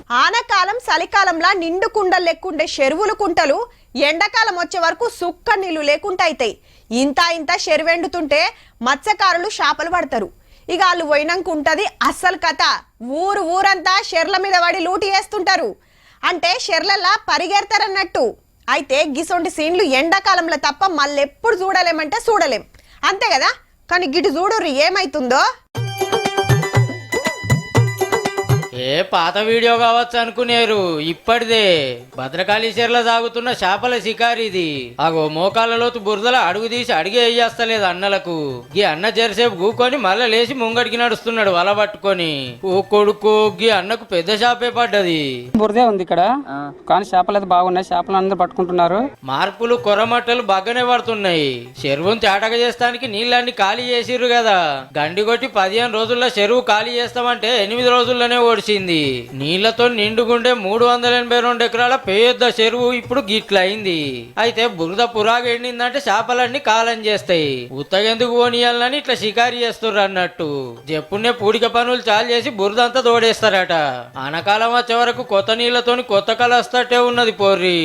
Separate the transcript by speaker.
Speaker 1: ఆనకాలం చలికాలంలా నిండు కుండలు లెక్కుండే చెరువులు కుంటలు ఎండాకాలం వచ్చే వరకు సుక్క నీళ్లు లేకుండా అవుతాయి. ఇంత ఇంత చెరువెండుతుంటే మత్స్యకారులు చేపలు పడతారు. ఇక వాళ్ళు పోయినాక ఉంటది అస్సలు కథ. ఊరంతా చెర్ల మీద పడి లూటి చేస్తుంటారు. అంటే చెర్లల్లా పరిగెడతారన్నట్టు. అయితే గిసొంటి సీన్లు ఎండాకాలంలో తప్ప మళ్ళెప్పుడు చూడలేమంటే చూడలేం, అంతే కదా. కానీ గిటు చూడుర్రి ఏమైతుందో.
Speaker 2: పాత వీడియో కావచ్చు అనుకునేరు, ఇప్పటిదే భద్రకాళి చెర్ల సాగుతున్న చేపల షికారిది. అగో మోకాళ్ళ లోతు బురదల అడుగు తీసి అడిగే వేయస్తలేదు అన్నలకు. గీ అన్న జరసేపు గూకొని మళ్ళా లేచి ముంగడికి నడుస్తున్నాడు వల పట్టుకొని. ఓ కొడుకు, గీ అన్నకు పెద్ద చేపే పడ్డది.
Speaker 3: బురదే ఉంది ఇక్కడ, కానీ చేపలు అయితే బాగున్నాయి. చేపలు అందరూ పట్టుకుంటున్నారు.
Speaker 2: మార్పులు కొరమట్టలు బాగానే పడుతున్నాయి. చెరువును తేటగా చేస్తానికి నీళ్ళన్ని ఖాళీ చేసిర్రు కదా. గండి కొట్టి 15 రోజుల్లో చెరువు ఖాళీ చేస్తామంటే 8 రోజుల్లోనే ఓడిచింది. నీళ్లతో నిండుగుండే 382 ఎకరాల పెద్ద చెరువు ఇప్పుడు గిట్లయింది. అయితే బురద పురాగా ఎండిందంటే చేపలన్నీ కాలం చేస్తాయి. ఉత్తగెందుకు పోనీయాలని ఇట్లా షికారి చేస్తుర్రు అన్నట్టు. చెప్పునే పూడిక పనులు చాలు చేసి బురదంతా తోడేస్తారట. ఆనకాలం వచ్చే వరకు కొత్త నీళ్లతోని కొత్త కళ వస్తట్టే ఉన్నది పోర్రి.